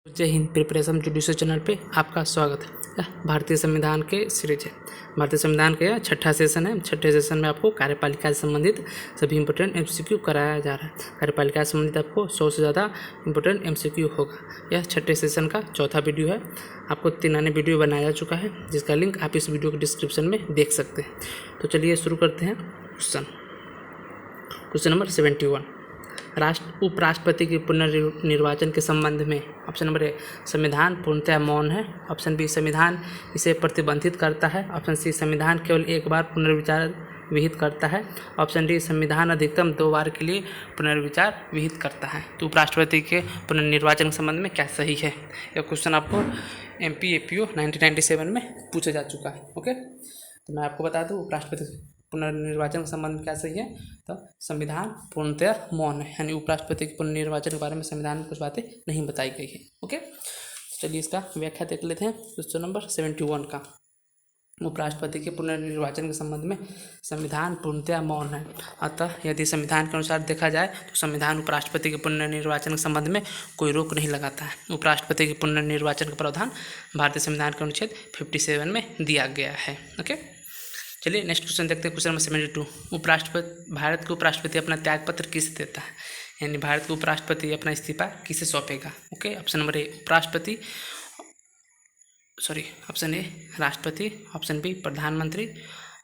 जय Hind. Preparation judicial channel पे आपका स्वागत है। यह भारतीय संविधान के सीरीज है। भारतीय संविधान का यह छठा सेशन है। छठे सेशन में आपको कार्यपालिका से संबंधित सभी इंपॉर्टेंट एमसीक्यू कराया जा रहा है। कार्यपालिका से संबंधित आपको 100 से ज़्यादा इंपॉर्टेंट एमसीक्यू होगा। यह छठे सेशन का चौथा वीडियो है। आपको 3 अन्य वीडियो बनाया जा चुका है, जिसका लिंक आप इस वीडियो के डिस्क्रिप्शन में देख सकते हैं। तो चलिए शुरू करते हैं। क्वेश्चन नंबर 71, उपराष्ट्रपति के पुनर्निर्वाचन के संबंध में। ऑप्शन नंबर ए, संविधान पूर्णतः मौन है। ऑप्शन बी, संविधान इसे प्रतिबंधित करता है। ऑप्शन सी, संविधान केवल एक बार पुनर्विचार विहित करता है। ऑप्शन डी, संविधान अधिकतम 2 बार के लिए पुनर्विचार विहित करता है। तो उपराष्ट्रपति के पुनर्निर्वाचन के संबंध में क्या सही है? यह क्वेश्चन आपको MP APO 1997 में पूछा जा चुका है। ओके, तो मैं आपको बता दूँ उपराष्ट्रपति पुनर्निर्वाचन के संबंध में क्या सही है। तो संविधान पूर्णतः मौन है, यानी उपराष्ट्रपति के पुनर्निर्वाचन के बारे में संविधान में कुछ बातें नहीं बताई गई है। ओके, चलिए इसका व्याख्या देख लेते हैं। क्वेश्चन नंबर 71 का, उपराष्ट्रपति के पुनर्निर्वाचन के संबंध में संविधान पूर्णतः मौन है। अतः यदि संविधान के अनुसार देखा जाए तो संविधान उपराष्ट्रपति के पुनर्निर्वाचन के संबंध में कोई रोक नहीं लगाता है। उपराष्ट्रपति के पुनर्निर्वाचन का प्रावधान भारतीय संविधान के अनुच्छेद 57 में दिया गया है। ओके, चलिए नेक्स्ट क्वेश्चन देखते हैं। क्वेश्चन नंबर 72, भारत के उपराष्ट्रपति अपना त्यागपत्र किसे देता है? यानी भारत के उपराष्ट्रपति अपना इस्तीफा किसे सौंपेगा? Okay, option number A, option A राष्ट्रपति, ऑप्शन बी प्रधानमंत्री,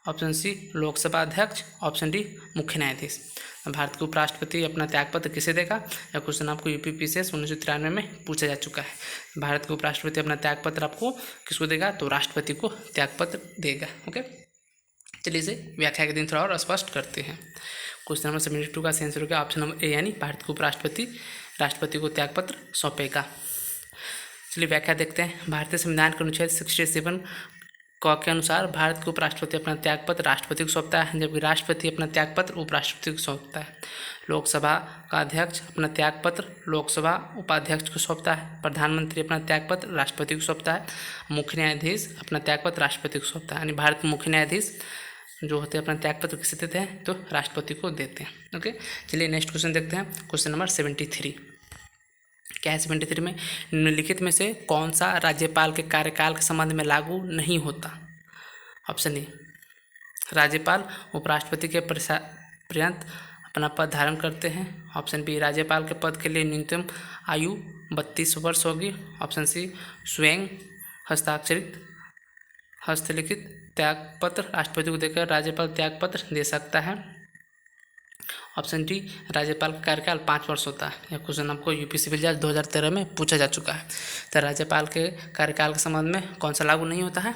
ऑप्शन सी लोकसभा अध्यक्ष, ऑप्शन डी मुख्य न्यायाधीश। भारत के उपराष्ट्रपति अपना त्यागपत्र किसे देगा? यह क्वेश्चन आपको UPPCS 1993 में पूछा जा चुका है। भारत के उपराष्ट्रपति अपना त्यागपत्र आपको किसको देगा? तो राष्ट्रपति को त्यागपत्र देगा। ओके, चलिए इसे व्याख्या के दिन थोड़ा और स्पष्ट करते हैं। क्वेश्चन नंबर 72 का आंसर होगा ऑप्शन नंबर ए, यानी भारत के उपराष्ट्रपति राष्ट्रपति को त्यागपत्र सौंपेगा। चलिए व्याख्या देखते हैं। भारतीय संविधान के अनुच्छेद 67 के अनुसार भारत के उपराष्ट्रपति अपना त्यागपत्र राष्ट्रपति को सौंपता है, जबकि राष्ट्रपति अपना त्यागपत्र उपराष्ट्रपति को सौंपता है। लोकसभा का अध्यक्ष अपना त्यागपत्र लोकसभा उपाध्यक्ष को सौंपता है। प्रधानमंत्री अपना त्यागपत्र राष्ट्रपति को सौंपता है। मुख्य न्यायाधीश अपना त्यागपत्र राष्ट्रपति को सौंपता है। यानी भारत के मुख्य न्यायाधीश जो होते हैं अपना त्यागपत्र किसे देते हैं? तो राष्ट्रपति को देते हैं। ओके, चलिए नेक्स्ट क्वेश्चन देखते हैं। क्वेश्चन नंबर 73, क्या है 73 में? निम्नलिखित में से कौन सा राज्यपाल के कार्यकाल के संबंध में लागू नहीं होता? ऑप्शन ए, राज्यपाल उपराष्ट्रपति के पर्यंत अपना पद धारण करते हैं। ऑप्शन बी, राज्यपाल के पद के लिए न्यूनतम आयु 32 वर्ष होगी। ऑप्शन सी, स्वयं हस्तलिखित त्यागपत्र राष्ट्रपति को देकर राज्यपाल त्यागपत्र दे सकता है। ऑप्शन डी, राज्यपाल का कार्यकाल 5 वर्ष होता है। यह क्वेश्चन आपको UP सिविल जज 2013 में पूछा जा चुका है। तो राज्यपाल के कार्यकाल के संबंध में कौन सा लागू नहीं होता है?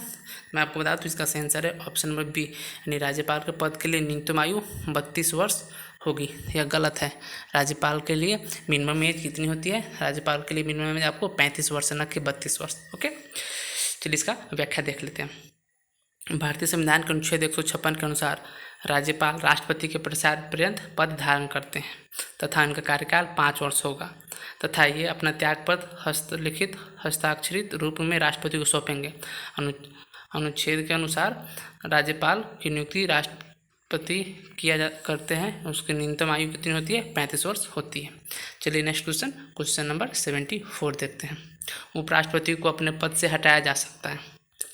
मैं आपको बता दूँ, इसका सही आंसर है ऑप्शन नंबर बी, यानी राज्यपाल के पद के लिए न्यूनतम आयु 32 वर्ष होगी। यह गलत है। राज्यपाल के लिए मिनिमम एज कितनी होती है? राज्यपाल के लिए मिनिमम एज आपको 35 वर्ष, न कि 32 वर्ष। ओके, चलिए इसका व्याख्या देख लेते हैं। भारतीय संविधान के अनुच्छेद 156 के अनुसार राज्यपाल राष्ट्रपति के पर्यंत पद धारण करते हैं तथा इनका कार्यकाल 5 वर्ष होगा तथा ये अपना त्यागपत्र हस्तलिखित हस्ताक्षरित रूप में राष्ट्रपति को सौंपेंगे। अनुच्छेद के अनुसार राज्यपाल की नियुक्ति राष्ट्रपति करते हैं। उसकी न्यूनतम आयु कितनी होती है? 35 वर्ष होती है। चलिए नेक्स्ट क्वेश्चन नंबर 74 देखते हैं। उपराष्ट्रपति को अपने पद से हटाया जा सकता है,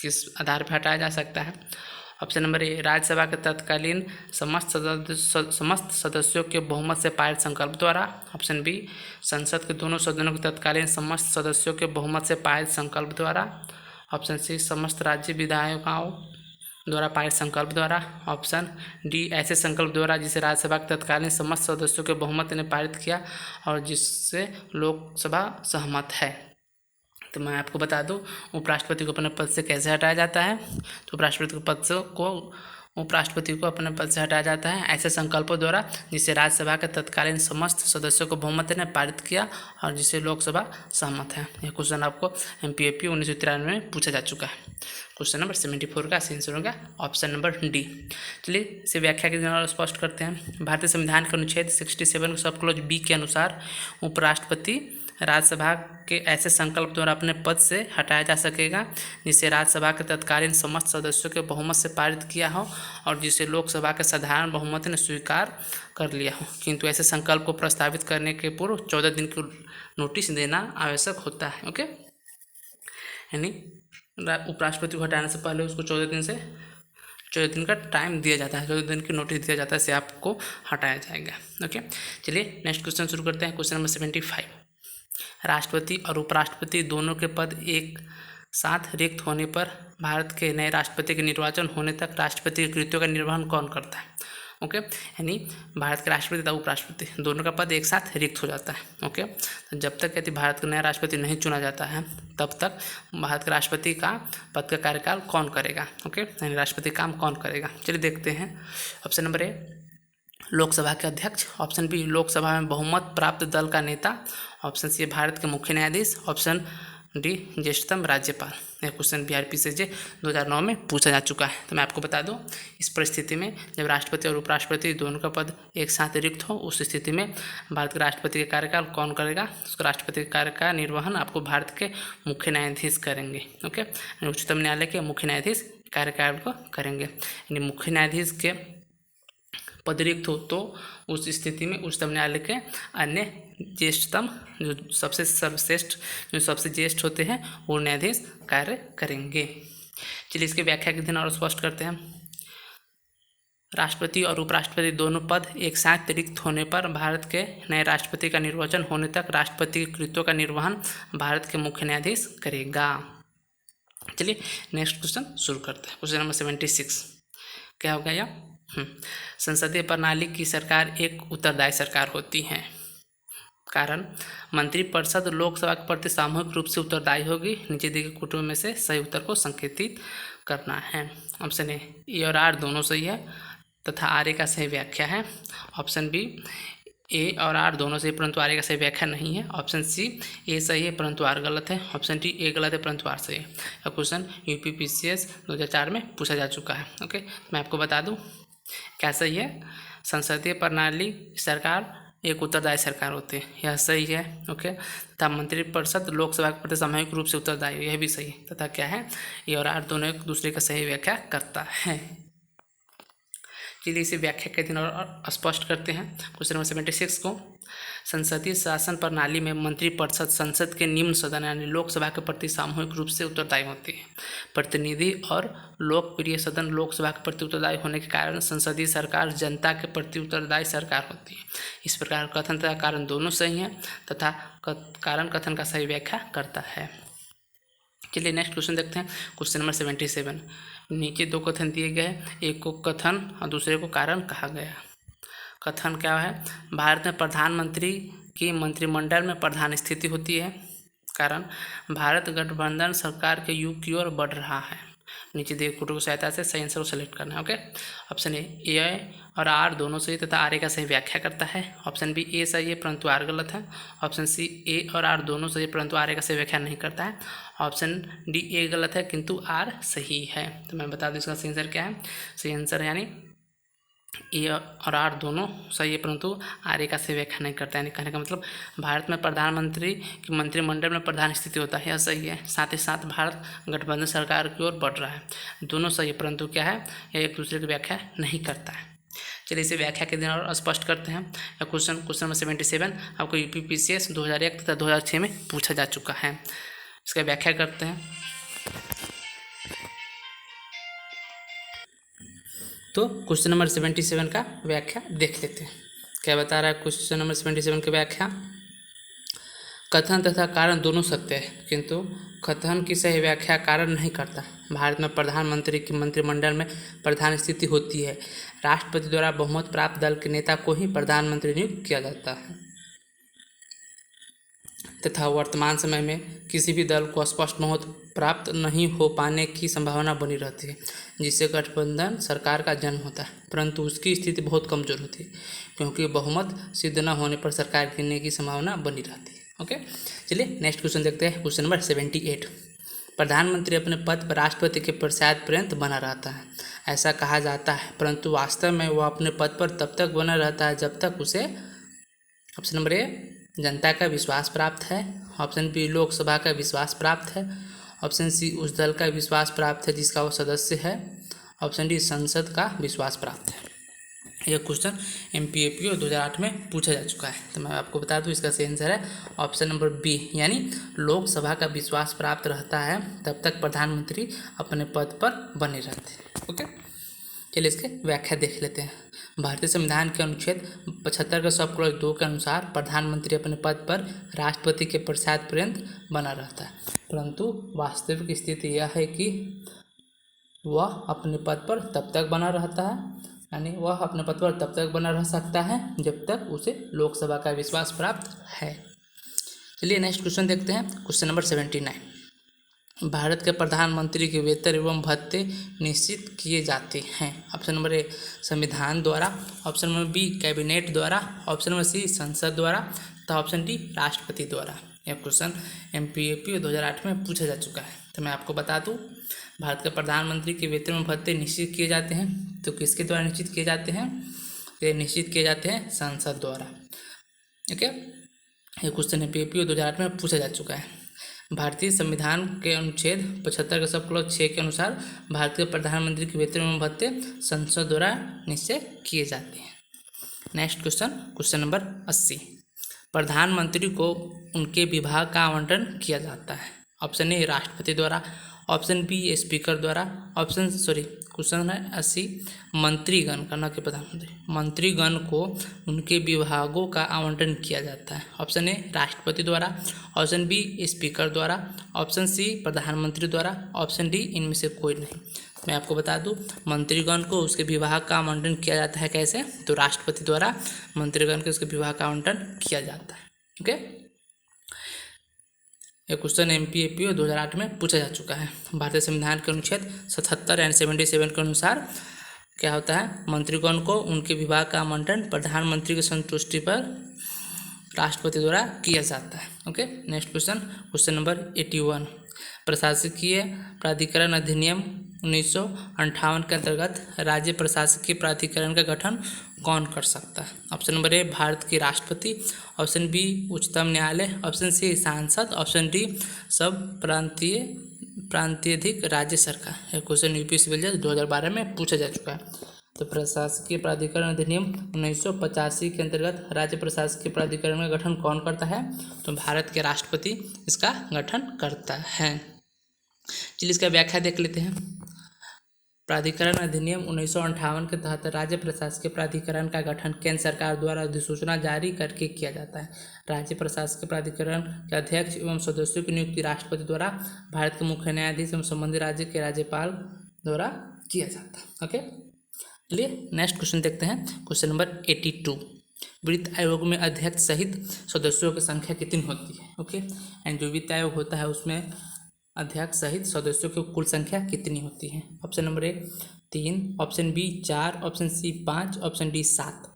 किस आधार पर हटाया जा सकता है? ऑप्शन नंबर ए, राज्यसभा के तत्कालीन समस्त सदस्यों के बहुमत से पारित संकल्प द्वारा। ऑप्शन बी, संसद के दोनों सदनों के तत्कालीन समस्त सदस्यों के बहुमत से पारित संकल्प द्वारा। ऑप्शन सी, समस्त राज्य विधायिकाओं द्वारा पारित संकल्प द्वारा। ऑप्शन डी, ऐसे संकल्प द्वारा जिसे राज्यसभा के तत्कालीन समस्त सदस्यों के बहुमत ने पारित किया और जिससे लोकसभा सहमत है। तो मैं आपको बता दूं उपराष्ट्रपति को अपने पद से कैसे हटाया जाता है। तो उपराष्ट्रपति को अपने पद से हटाया जाता है ऐसे संकल्पों द्वारा जिसे राज्यसभा के तत्कालीन समस्त सदस्यों को बहुमत ने पारित किया और जिसे लोकसभा सहमत है। यह क्वेश्चन आपको MP APO 1993 में पूछा जा चुका है। क्वेश्चन नंबर 74 का आंसर होगा ऑप्शन नंबर डी। चलिए इसे व्याख्या के द्वारा स्पष्ट करते हैं। भारतीय संविधान के अनुच्छेद 67 सब क्लॉज B के अनुसार उपराष्ट्रपति राज्यसभा के ऐसे संकल्प द्वारा अपने पद से हटाया जा सकेगा जिसे राज्यसभा के तत्कालीन समस्त सदस्यों के बहुमत से पारित किया हो और जिसे लोकसभा के साधारण बहुमत ने स्वीकार कर लिया हो, किंतु ऐसे संकल्प को प्रस्तावित करने के पूर्व 14 दिन की नोटिस देना आवश्यक होता है। ओके, यानी उपराष्ट्रपति को हटाने से पहले उसको 14 दिन का टाइम दिया जाता है, 14 दिन की नोटिस दिया जाता है, से आपको हटाया जाएगा। ओके, चलिए नेक्स्ट क्वेश्चन शुरू करते हैं। क्वेश्चन नंबर 75, राष्ट्रपति और उपराष्ट्रपति दोनों के पद एक साथ रिक्त होने पर भारत के नए राष्ट्रपति के निर्वाचन होने तक राष्ट्रपति के कृत्यों का निर्वहन कौन करता है? ओके, यानी भारत के राष्ट्रपति तथा उपराष्ट्रपति दोनों का पद एक साथ रिक्त हो जाता है। ओके, तो जब तक यदि भारत का नया राष्ट्रपति नहीं चुना जाता है तब तक भारत के राष्ट्रपति का पद का कार्यकाल कौन करेगा? ओके, यानी राष्ट्रपति काम कौन करेगा? चलिए देखते हैं। ऑप्शन नंबर ए, लोकसभा के अध्यक्ष। ऑप्शन बी, लोकसभा में बहुमत प्राप्त दल का नेता। ऑप्शन सी, भारत के मुख्य न्यायाधीश। ऑप्शन डी, ज्येष्ठतम राज्यपाल। यह क्वेश्चन BRPCJ 2009 में पूछा जा चुका है। तो मैं आपको बता दूं, इस परिस्थिति में जब राष्ट्रपति और उपराष्ट्रपति दोनों का पद एक साथ रिक्त हो, उस स्थिति में भारत के राष्ट्रपति का कार्यकाल कौन करेगा? उसका राष्ट्रपति के कार्य का निर्वहन आपको भारत के मुख्य न्यायाधीश करेंगे। ओके, उच्चतम न्यायालय के मुख्य न्यायाधीश कार्यकाल को करेंगे। यानी मुख्य न्यायाधीश के पद रिक्त हो तो उस स्थिति में उच्चतम न्यायालय के अन्य ज्येष्ठतम, जो सबसे सर्वश्रेष्ठ, जो सबसे ज्येष्ठ होते हैं, वो न्यायाधीश कार्य करेंगे। चलिए इसकी व्याख्या के दिन और स्पष्ट करते हैं। राष्ट्रपति और उपराष्ट्रपति दोनों पद एक साथ रिक्त होने पर भारत के नए राष्ट्रपति का निर्वाचन होने तक राष्ट्रपति के कृत्यों का निर्वहन भारत के मुख्य न्यायाधीश करेगा। चलिए नेक्स्ट क्वेश्चन शुरू करते हैं। क्वेश्चन नंबर 76 क्या होगा यह? संसदीय प्रणाली की सरकार एक उत्तरदायी सरकार होती है। कारण, मंत्रिपरिषद लोकसभा के प्रति सामूहिक रूप से उत्तरदायी होगी। नीचे दिए गए कोटों में से सही उत्तर को संकेतित करना है। ऑप्शन ए और आर दोनों सही है तथा आर का सही व्याख्या है। ऑप्शन बी, ए और आर दोनों सही परंतु आर का सही व्याख्या नहीं है। ऑप्शन सी, ए सही है परंतु आर गलत है। ऑप्शन डी, ए गलत है परंतु आर सही है। यह क्वेश्चन UPPCS 2004 में पूछा जा चुका है। ओके, मैं आपको बता दूं क्या सही है। संसदीय प्रणाली सरकार एक उत्तरदायी सरकार होती है, यह सही है। ओके, तथा मंत्रिपरिषद लोकसभा के प्रति सामूहिक रूप से उत्तरदायी, यह भी सही है। तथा क्या है, ए और आर दोनों एक दूसरे का सही व्याख्या करता है। चलिए इसे व्याख्या के दिन और स्पष्ट करते हैं। क्वेश्चन नंबर 76 को, संसदीय शासन प्रणाली में मंत्रिपरिषद संसद के निम्न सदन यानी लोकसभा के प्रति सामूहिक रूप से उत्तरदायी होती है। प्रतिनिधि और लोकप्रिय सदन लोकसभा के प्रति उत्तरदायी होने के कारण संसदीय सरकार जनता के प्रति उत्तरदायी सरकार होती है। इस प्रकार कथन तथा कारण दोनों सही हैं तथा कारण कथन का सही व्याख्या करता है। चलिए नेक्स्ट क्वेश्चन देखते हैं। क्वेश्चन नंबर 77, नीचे दो कथन दिए गए हैं, एक को कथन और दूसरे को कारण कहा गया। कथन क्या है? भारत में प्रधानमंत्री की मंत्रिमंडल में प्रधान स्थिति होती है। कारण, भारत गठबंधन सरकार के युग की ओर बढ़ रहा है। नीचे दिए फोटो की सहायता से सही आंसर को सेलेक्ट करना है। ओके, ऑप्शन ए और आर दोनों सही तथा आर का सही व्याख्या करता है। ऑप्शन बी, ए सही है परंतु आर गलत है। ऑप्शन सी, ए और आर दोनों सही परंतु आर का सही व्याख्या नहीं करता है। ऑप्शन डी, ए गलत है किंतु आर सही है। तो मैं बता दूं इसका सही आंसर क्या है। सही आंसर यानी ए और आर दोनों सही है परंतु आर का सही व्याख्या नहीं करता है। यानी कहने का मतलब भारत में प्रधानमंत्री की मंत्रिमंडल में प्रधान स्थिति होता है, यह सही है। साथ ही साथ भारत गठबंधन सरकार की ओर बढ़ रहा है, दोनों सही है परंतु क्या है, यह एक दूसरे की व्याख्या नहीं करता है। चलिए इसे व्याख्या के दिन और स्पष्ट करते हैं। क्वेश्चन नंबर 77 आपको UPPCS 2001 तथा 2006 में पूछा जा चुका है। इसका व्याख्या करते हैं। तो क्वेश्चन नंबर 77 का व्याख्या देख लेते हैं। क्या बता रहा है क्वेश्चन नंबर 77 की व्याख्या? कथन तथा कारण दोनों सत्य है किंतु कथन की सही व्याख्या कारण नहीं करता। भारत में प्रधानमंत्री की मंत्रिमंडल में प्रधान स्थिति होती है। राष्ट्रपति द्वारा बहुमत प्राप्त दल के नेता को ही प्रधानमंत्री नियुक्त किया जाता है तथा वर्तमान समय में किसी भी दल को स्पष्ट बहुमत प्राप्त नहीं हो पाने की संभावना बनी रहती है, जिससे गठबंधन सरकार का जन्म होता है, परंतु उसकी स्थिति बहुत कमजोर होती है क्योंकि बहुमत सिद्ध न होने पर सरकार गिरने की संभावना बनी रहती है। ओके, चलिए नेक्स्ट क्वेश्चन देखते हैं। क्वेश्चन नंबर 78, प्रधानमंत्री अपने पद पर राष्ट्रपति के पश्चात पर्यंत बना रहता है। ऐसा कहा जाता है परंतु वास्तव में वह अपने पद पर तब तक बना रहता है जब तक उसे, ऑप्शन नंबर ए, जनता का विश्वास प्राप्त है। ऑप्शन बी लोकसभा का विश्वास प्राप्त है। ऑप्शन सी उस दल का विश्वास प्राप्त है जिसका वो सदस्य है। ऑप्शन डी संसद का विश्वास प्राप्त है। यह क्वेश्चन MPAPO 2008 में पूछा जा चुका है। तो मैं आपको बता दूं इसका सही आंसर है ऑप्शन नंबर बी, यानी लोकसभा का विश्वास प्राप्त रहता है तब तक प्रधानमंत्री अपने पद पर बने रहते हैं। ओके, चलिए इसके व्याख्या देख लेते हैं। भारतीय संविधान के अनुच्छेद 75 का सब क्लॉज 2 के अनुसार प्रधानमंत्री अपने पद पर राष्ट्रपति के प्रसाद पर्यंत बना रहता है, परंतु वास्तविक स्थिति यह है कि वह अपने पद पर तब तक बना रहता है, यानी वह अपने पद पर तब तक बना रह सकता है जब तक उसे लोकसभा का विश्वास प्राप्त है। चलिए नेक्स्ट क्वेश्चन देखते हैं। क्वेश्चन नंबर 79, भारत के प्रधानमंत्री के वेतन एवं भत्ते निश्चित किए जाते हैं। ऑप्शन नंबर ए संविधान द्वारा, ऑप्शन नंबर बी कैबिनेट द्वारा, ऑप्शन नंबर सी संसद द्वारा तथा ऑप्शन डी राष्ट्रपति द्वारा। यह क्वेश्चन MPAPO 2008 में पूछा जा चुका है। तो मैं आपको बता दूं, भारत के प्रधानमंत्री के वेतन एवं भत्ते निश्चित किए जाते हैं। तो किसके द्वारा निश्चित किए जाते हैं? ये निश्चित किए जाते हैं संसद द्वारा। ओके, ये क्वेश्चन MPAPO 2008 में पूछा जा चुका है। भारतीय संविधान के अनुच्छेद 75 का सब क्लॉज 6 के अनुसार भारतीय प्रधानमंत्री के वेतन एवं भत्ते संसद द्वारा निश्चय किए जाते हैं। नेक्स्ट क्वेश्चन, क्वेश्चन नंबर 80, प्रधानमंत्री को उनके विभाग का आवंटन किया जाता है। ऑप्शन ए राष्ट्रपति द्वारा, ऑप्शन बी स्पीकर द्वारा, क्वेश्चन है 80, मंत्रीगण का, न कि प्रधानमंत्री, मंत्रीगण को उनके विभागों का आवंटन किया जाता है। ऑप्शन ए राष्ट्रपति द्वारा, ऑप्शन बी स्पीकर द्वारा, ऑप्शन सी प्रधानमंत्री द्वारा, ऑप्शन डी इनमें से कोई नहीं। मैं आपको बता दूं, मंत्रीगण को उसके विभाग का आवंटन किया जाता है कैसे? तो राष्ट्रपति द्वारा मंत्रीगण को उसके विभाग का आवंटन किया जाता है। ओके, यह क्वेश्चन MPAPO 2008 में पूछा जा चुका है। भारतीय संविधान के अनुच्छेद 77 एंड 77 के अनुसार क्या होता है? मंत्रीगण को उनके विभाग का आवंटन प्रधानमंत्री की संतुष्टि पर राष्ट्रपति द्वारा किया जाता है। Okay, next question, question number 81, प्रशासकीय प्राधिकरण अधिनियम 1958 के अंतर्गत राज्य प्रशासकीय प्राधिकरण का गठन कौन कर सकता है? ऑप्शन नंबर ए भारत के राष्ट्रपति, ऑप्शन बी उच्चतम न्यायालय, ऑप्शन सी सांसद, ऑप्शन डी सब प्रांतीयधिक राज्य सरकार। यह क्वेश्चन UP सिविल जज 2012 में पूछा जा चुका है। तो प्रशासकीय प्राधिकरण अधिनियम 1985 के अंतर्गत राज्य प्रशासकीय प्राधिकरण का गठन कौन करता है? तो भारत के राष्ट्रपति इसका गठन करता है। चलिए इसका व्याख्या देख लेते हैं। प्राधिकरण अधिनियम 1958 के तहत राज्य प्रशासकीय प्राधिकरण का गठन केंद्र सरकार द्वारा अधिसूचना जारी करके किया जाता है। राज्य प्रशासकीय प्राधिकरण के अध्यक्ष एवं सदस्यों की नियुक्ति राष्ट्रपति द्वारा भारत के मुख्य न्यायाधीश एवं संबंधित राज्य के राज्यपाल द्वारा किया जाता है। ओके, चलिए नेक्स्ट क्वेश्चन देखते हैं। क्वेश्चन नंबर 82, वित्त आयोग में अध्यक्ष सहित सदस्यों की संख्या कितनी होती है? ओके, एंड जो वित्त आयोग होता है उसमें अध्यक्ष सहित सदस्यों की कुल संख्या कितनी होती है? Option number A 3, option B 4, option C 5, option D 7।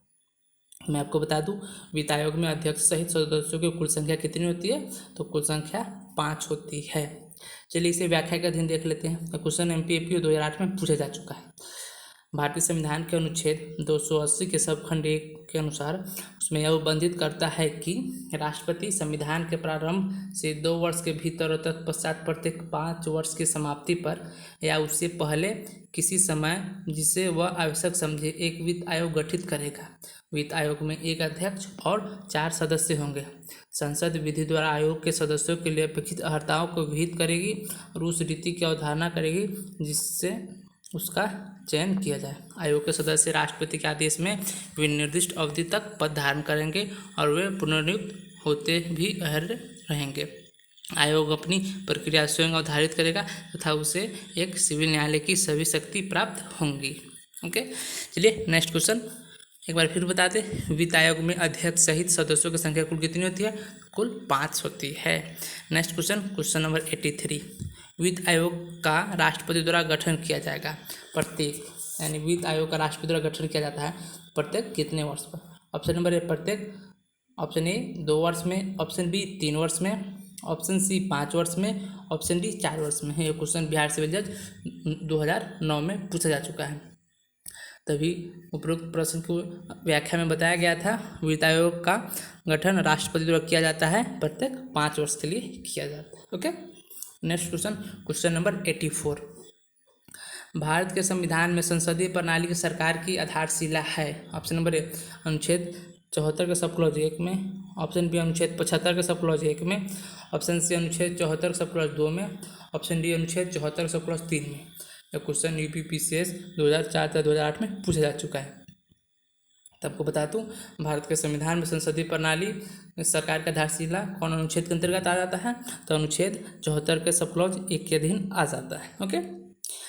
मैं आपको बता दूं, वित्त आयोग में अध्यक्ष सहित सदस्यों की कुल संख्या कितनी होती है? तो कुल संख्या 5 होती है। चलिए इसे व्याख्या का अध्ययन देख लेते हैं। क्वेश्चन MPAPO 2008 में पूछा जा चुका है। भारतीय संविधान के अनुच्छेद 280 के सबखंड 1 के अनुसार उसमें यह उल्लेख करता है कि राष्ट्रपति संविधान के प्रारंभ से 2 वर्ष के भीतर और तत्पश्चात प्रत्येक 5 वर्ष की समाप्ति पर या उससे पहले किसी समय जिसे वह आवश्यक समझे एक वित्त आयोग गठित करेगा। वित्त आयोग में एक अध्यक्ष और 4 सदस्य होंगे। संसद विधि द्वारा आयोग के सदस्यों के लिए अपेक्षित अर्हताओं को विहित करेगी और उस रीति की अवधारणा करेगी जिससे उसका चयन किया जाए। आयोग के सदस्य राष्ट्रपति के आदेश में विनिर्दिष्ट अवधि तक पद धारण करेंगे और वे पुनर्नियुक्त होते भी अहर्य रहेंगे। आयोग अपनी प्रक्रिया स्वयं अवधारित करेगा तथा उसे एक सिविल न्यायालय की सभी शक्ति प्राप्त होंगी। ओके, चलिए नेक्स्ट क्वेश्चन एक बार फिर बता दें। वित्त आयोग में अध्यक्ष सहित सदस्यों की संख्या कुल कितनी होती है? कुल 5 होती है। नेक्स्ट क्वेश्चन, क्वेश्चन नंबर 83, वित्त आयोग का राष्ट्रपति द्वारा गठन किया जाएगा प्रत्येक, यानी वित्त आयोग का राष्ट्रपति द्वारा गठन किया जाता है प्रत्येक कितने वर्ष पर? ऑप्शन नंबर ए प्रत्येक, ऑप्शन ए 2 वर्ष में, ऑप्शन बी 3 वर्ष में, ऑप्शन सी 5 वर्ष में, ऑप्शन डी 4 वर्ष में है। ये क्वेश्चन बिहार सिविल जज 2009 में पूछा जा चुका है। तभी उपरोक्त प्रश्न को व्याख्या में बताया गया था। वित्त आयोग का गठन राष्ट्रपति द्वारा किया जाता है, प्रत्येक 5 वर्ष के लिए किया जाता है। Okay, next question number 84। Bharat के संविधान में संसदीय प्रणाली की सरकार की आधारशिला है। ऑप्शन नंबर ए अनुच्छेद 74 के सब क्लॉज 1 में, ऑप्शन बी अनुच्छेद 75 के सब क्लॉज 1 में, ऑप्शन सी अनुच्छेद 74 के सब क्लॉज 2 में, ऑप्शन डी अनुच्छेद 74 के सब क्लॉज 3 में। यह क्वेश्चन यूपीपीसीएस 2004 से 2008 में पूछा जा चुका है। तो आपको बता दूं, भारत के संविधान में संसदीय प्रणाली सरकार का आधारशिला कौन अनुच्छेद के अंतर्गत आ जाता है? तो अनुच्छेद 74 के सब क्लॉज 1 के अधीन आ जाता है। ओके,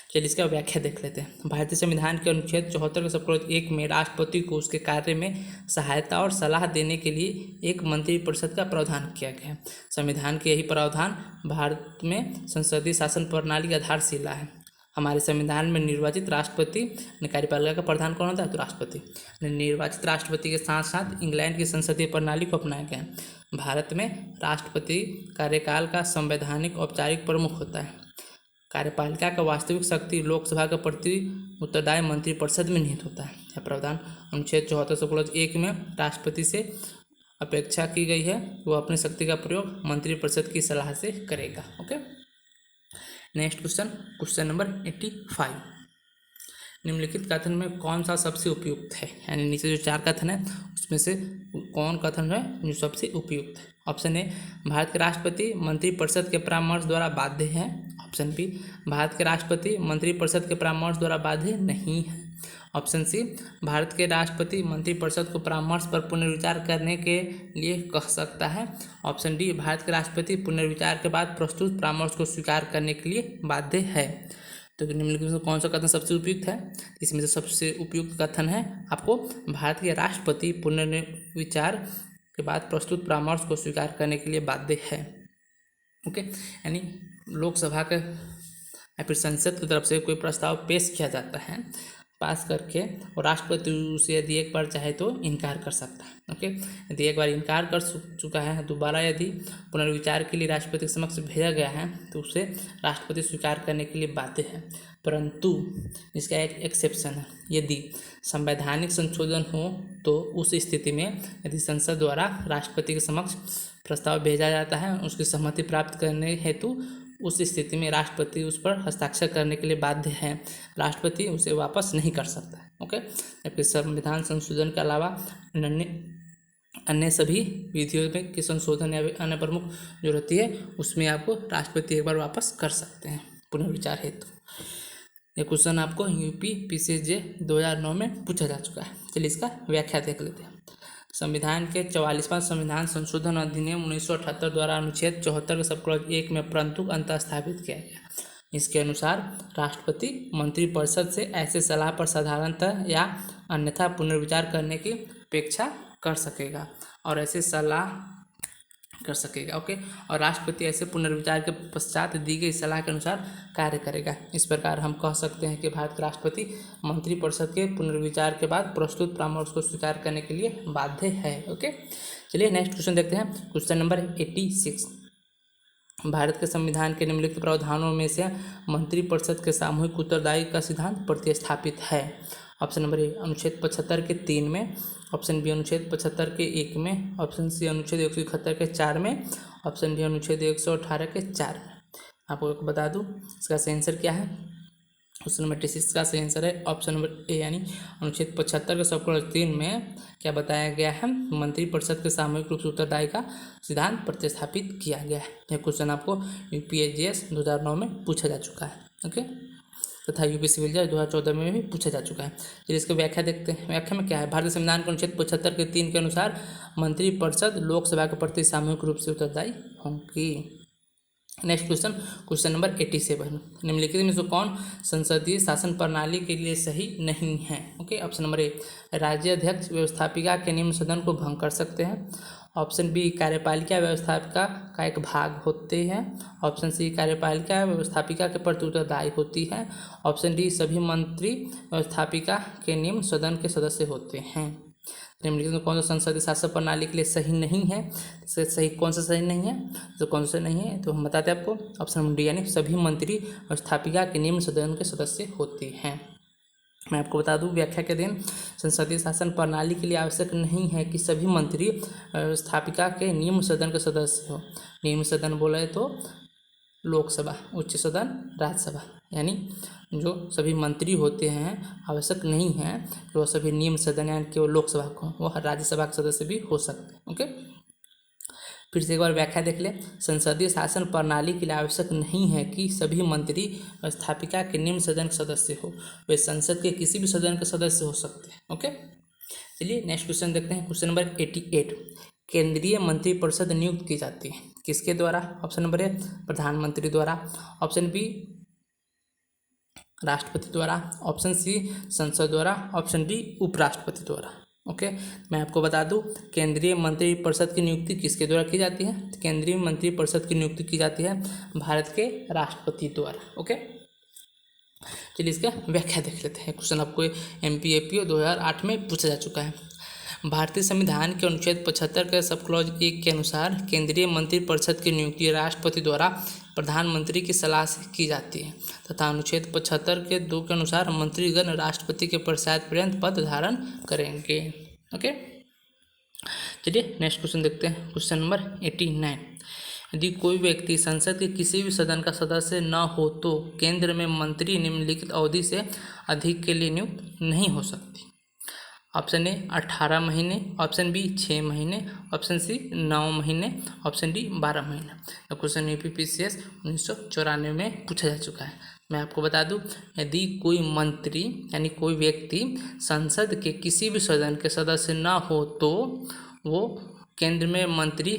चलिए इसका व्याख्या देख लेते हैं। भारतीय संविधान के अनुच्छेद 74 के सब क्लॉज 1 में राष्ट्रपति को उसके कार्य में सहायता और सलाह देने के लिए एक मंत्रिपरिषद का प्रावधान किया गया है। संविधान के यही प्रावधान भारत में संसदीय शासन प्रणाली की आधारशिला है। हमारे संविधान में निर्वाचित राष्ट्रपति कार्यपालिका का प्रधान कौन होता है? तो राष्ट्रपति। निर्वाचित राष्ट्रपति के साथ साथ इंग्लैंड की संसदीय प्रणाली को अपनाया गया है। भारत में राष्ट्रपति कार्यकाल का संवैधानिक औपचारिक प्रमुख होता है। कार्यपालिका का वास्तविक शक्ति लोकसभा के प्रति उत्तरदायी मंत्रिपरिषद में निहित होता है। यह प्रावधान अनुच्छेद 74 में राष्ट्रपति से अपेक्षा की गई है, वह अपनी शक्ति का प्रयोग मंत्रिपरिषद की सलाह से करेगा। Okay, next question number 85। निम्नलिखित कथन में कौन सा सबसे उपयुक्त है? यानी नीचे जो 4 कथन है उसमें से कौन कथन है जो सबसे उपयुक्त है? ऑप्शन ए भारत के राष्ट्रपति मंत्रिपरिषद के परामर्श द्वारा बाध्य है। ऑप्शन बी भारत के राष्ट्रपति मंत्रिपरिषद के परामर्श द्वारा बाध्य नहीं है। ऑप्शन सी भारत के राष्ट्रपति मंत्रिपरिषद को परामर्श पर पुनर्विचार करने के लिए कह सकता है। ऑप्शन डी भारत के राष्ट्रपति पुनर्विचार के बाद प्रस्तुत परामर्श को स्वीकार करने के लिए बाध्य है। तो निम्नलिखित में कौन सा कथन सबसे उपयुक्त है? इसमें से सबसे उपयुक्त कथन है आपको भारत के राष्ट्रपति पुनर्विचार के बाद प्रस्तुत परामर्श को स्वीकार करने के लिए बाध्य है। ओके, यानी लोकसभा के या फिर संसद की तरफ से कोई प्रस्ताव पेश किया जाता है पास करके, और राष्ट्रपति उसे यदि एक बार चाहे तो इनकार कर सकता है। ओके, यदि एक बार इनकार कर चुका है, दोबारा यदि पुनर्विचार के लिए राष्ट्रपति के समक्ष भेजा गया है तो उसे राष्ट्रपति स्वीकार करने के लिए बाध्य है। परंतु इसका एक एक्सेप्शन है, यदि संवैधानिक संशोधन हो तो उस स्थिति में यदि संसद द्वारा राष्ट्रपति के समक्ष प्रस्ताव भेजा जाता है, उसकी सहमति प्राप्त करने हेतु उस स्थिति में राष्ट्रपति उस पर हस्ताक्षर करने के लिए बाध्य है, राष्ट्रपति उसे वापस नहीं कर सकता है। ओके, जबकि संविधान संशोधन के अलावा अन्य सभी विधियों में की संशोधन या अन्य प्रमुख जो रहती है उसमें आपको राष्ट्रपति एक बार वापस कर सकते हैं पुनर्विचार हेतु। ये क्वेश्चन आपको यूपीपीसीएस 2009 में पूछा जा चुका है। चलिए इसका व्याख्या देख लेते हैं। संविधान के 44वां संविधान संशोधन अधिनियम 1978 द्वारा अनुच्छेद 74 के सब क्लॉज 1 में परंतु अंतर स्थापित किया गया। इसके अनुसार राष्ट्रपति मंत्रिपरिषद से ऐसे सलाह पर साधारणतः या अन्यथा पुनर्विचार करने की अपेक्षा कर सकेगा और ऐसे सलाह कर सकेगा। ओके, और राष्ट्रपति ऐसे पुनर्विचार के पश्चात दी गई सलाह के अनुसार कार्य करेगा। इस प्रकार हम कह सकते हैं कि भारत के राष्ट्रपति मंत्रिपरिषद के पुनर्विचार के बाद प्रस्तुत परामर्श को स्वीकार करने के लिए बाध्य है। ओके, चलिए नेक्स्ट क्वेश्चन देखते हैं। Question number 86। भारत के संविधान के निम्नलिखित प्रावधानों में से मंत्रिपरिषद के सामूहिक उत्तरदायित्व का सिद्धांत प्रतिस्थापित है। ऑप्शन नंबर ए अनुच्छेद 75 के 3 में, ऑप्शन बी अनुच्छेद 75 के 1 में, ऑप्शन सी अनुच्छेद 171 के 4 में, ऑप्शन डी अनुच्छेद 118 के 4 में। आपको एक बता दूं इसका सही आंसर क्या है। क्वेश्चन नंबर 86 का सही आंसर है ऑप्शन नंबर ए, यानी अनुच्छेद 75 के सब क्लॉज 3 में क्या बताया गया है? मंत्रिपरिषद के सामूहिक रूप से उत्तरदायित्व का सिद्धांत प्रतिस्थापित किया गया है। यह क्वेश्चन आपको यूपीएससीएस 2009 में पूछा जा चुका है। ओके, तथा यूपी सिविल जज 2014 में भी पूछा जा चुका है। चलिए इसकी व्याख्या देखते हैं। व्याख्या में क्या है? भारतीय संविधान के अनुच्छेद 75 के 3 के अनुसार मंत्रिपरिषद लोकसभा के प्रति सामूहिक रूप से उत्तरदायी होंगी। Next question number 87। निम्नलिखित में से कौन संसदीय शासन प्रणाली के लिए सही नहीं है? ओके, ऑप्शन नंबर ए राज्य अध्यक्ष व्यवस्थापिका के निम्न सदन को भंग कर सकते हैं। ऑप्शन बी कार्यपालिका व्यवस्थापिका का एक भाग होते हैं। ऑप्शन सी कार्यपालिका व्यवस्थापिका के प्रति उत्तरदायी होती है। ऑप्शन डी सभी मंत्री व्यवस्थापिका के निम्न सदन के सदस्य होते हैं। निम्नलिखित में कौन सा संसदीय शासन प्रणाली के लिए सही नहीं है? इससे सही कौन सा सही नहीं है, तो कौन सा नहीं है तो हम बताते हैं आपको। ऑप्शन डी यानी सभी मंत्री व्यवस्थापिका के निम्न सदन के सदस्य होते हैं। मैं आपको बता दूं व्याख्या के दिन संसदीय शासन प्रणाली के लिए आवश्यक नहीं है कि सभी मंत्री स्थापिका के निम्न सदन के सदस्य हो। निम्न सदन बोले तो लोकसभा, उच्च सदन, राज्यसभा, यानी जो सभी मंत्री होते हैं आवश्यक नहीं है कि वह सभी निम्न सदन यानी कि वो लोकसभा को, वह राज्यसभा के सदस्य भी हो सकते हैं। ओके, फिर से एक बार व्याख्या देख ले। संसदीय शासन प्रणाली के लिए आवश्यक नहीं है कि सभी मंत्री स्थापिका के निम्न सदन के सदस्य हो, वे संसद के किसी भी सदन के सदस्य हो सकते हैं। ओके, चलिए नेक्स्ट क्वेश्चन देखते हैं। क्वेश्चन नंबर 88, केंद्रीय मंत्रिपरिषद नियुक्त की जाती है किसके द्वारा? ऑप्शन नंबर ए प्रधानमंत्री द्वारा, ऑप्शन बी राष्ट्रपति द्वारा, ऑप्शन सी संसद द्वारा, ऑप्शन डी उपराष्ट्रपति द्वारा। ओके, मैं आपको बता दूं केंद्रीय मंत्रिपरिषद की नियुक्ति किसके द्वारा की जाती है? केंद्रीय मंत्रिपरिषद की नियुक्ति की जाती है भारत के राष्ट्रपति द्वारा। ओके, चलिए इसका व्याख्या देख लेते हैं। क्वेश्चन आपको MPAPO 2008 में पूछा जा चुका है। भारतीय संविधान के अनुच्छेद 75 के सब क्लॉज 1 के अनुसार केंद्रीय मंत्रिपरिषद की नियुक्ति राष्ट्रपति द्वारा प्रधानमंत्री की सलाह से की जाती है तथा अनुच्छेद 75 के 2 के अनुसार मंत्रीगण राष्ट्रपति के पश्चात पर्यंत पद धारण करेंगे। ओके, चलिए नेक्स्ट क्वेश्चन देखते हैं। क्वेश्चन नंबर 89, यदि कोई व्यक्ति संसद के किसी भी सदन का सदस्य न हो तो केंद्र में मंत्री निम्नलिखित अवधि से अधिक के लिए नियुक्त नहीं हो सकती। ऑप्शन ए 18 महीने, ऑप्शन बी 6 महीने, ऑप्शन सी 9 महीने, ऑप्शन डी 12 महीने। तो क्वेश्चन UPPCS 1994 में पूछा जा चुका है। मैं आपको बता दूं यदि कोई मंत्री यानी कोई व्यक्ति संसद के किसी भी सदन के सदस्य न हो तो वो केंद्र में मंत्री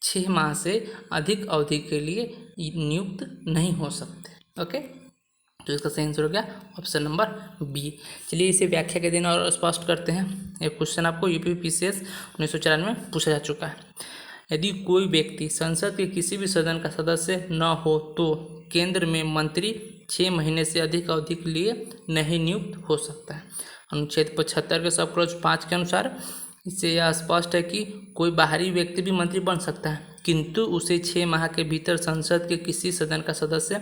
6 माह से अधिक अवधि के लिए नियुक्त नहीं हो सकते। ओके, तो इसका सही आंसर हो गया ऑप्शन नंबर बी। चलिए इसे व्याख्या के दिन और स्पष्ट करते हैं। एक क्वेश्चन आपको UPPCS 1994 में पूछा जा चुका है। यदि कोई व्यक्ति संसद के किसी भी सदन का सदस्य न हो तो केंद्र में मंत्री 6 महीने से अधिक अवधि के लिए नहीं नियुक्त हो सकता है। अनुच्छेद 75 के सब क्लॉज 5 के अनुसार इससे यह स्पष्ट है कि कोई बाहरी व्यक्ति भी मंत्री बन सकता है, किंतु उसे 6 माह के भीतर संसद के किसी सदन का सदस्य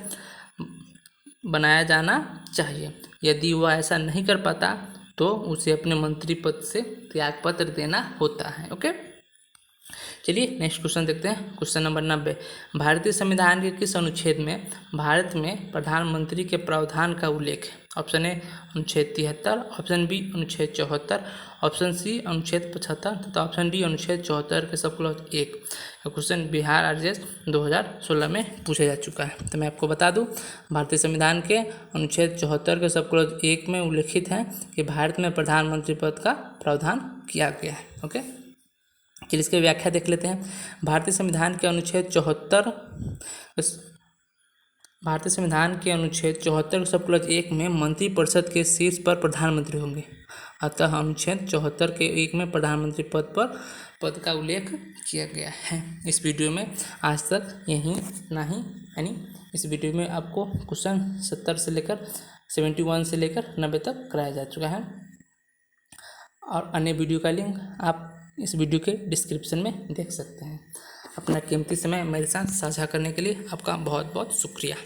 बनाया जाना चाहिए। यदि वह ऐसा नहीं कर पाता तो उसे अपने मंत्री पद से त्यागपत्र देना होता है। ओके, चलिए नेक्स्ट क्वेश्चन देखते हैं। क्वेश्चन नंबर 90, भारतीय संविधान के किस अनुच्छेद में भारत में प्रधानमंत्री के प्रावधान का उल्लेख है? ऑप्शन ए अनुच्छेद 73, ऑप्शन बी अनुच्छेद 74, ऑप्शन सी अनुच्छेद 75 तथा ऑप्शन डी अनुच्छेद 74 के sub clause 1। Question Bihar RGS 2016 में पूछा जा चुका है। तो मैं आपको बता दूं भारतीय संविधान के अनुच्छेद 74 के सब क्लॉज 1 में उल्लिखित है कि भारत में प्रधानमंत्री पद का प्रावधान किया गया है। ओके, चलिए इसकी व्याख्या देख लेते हैं। भारतीय संविधान के अनुच्छेद 74 सब क्लॉज 1 में मंत्रिपरिषद के शीर्ष पर प्रधानमंत्री होंगे। अतः अनुच्छेद 74 के 1 में प्रधानमंत्री पद का उल्लेख किया गया है। इस वीडियो में आज तक यही नहीं, यानी इस वीडियो में आपको क्वेश्चन 70 से लेकर 71 से लेकर 90 तक कराया जा चुका है और अन्य वीडियो का लिंक आप इस वीडियो के डिस्क्रिप्शन में देख सकते हैं। अपना कीमती समय मेरे साथ साझा करने के लिए आपका बहुत बहुत शुक्रिया।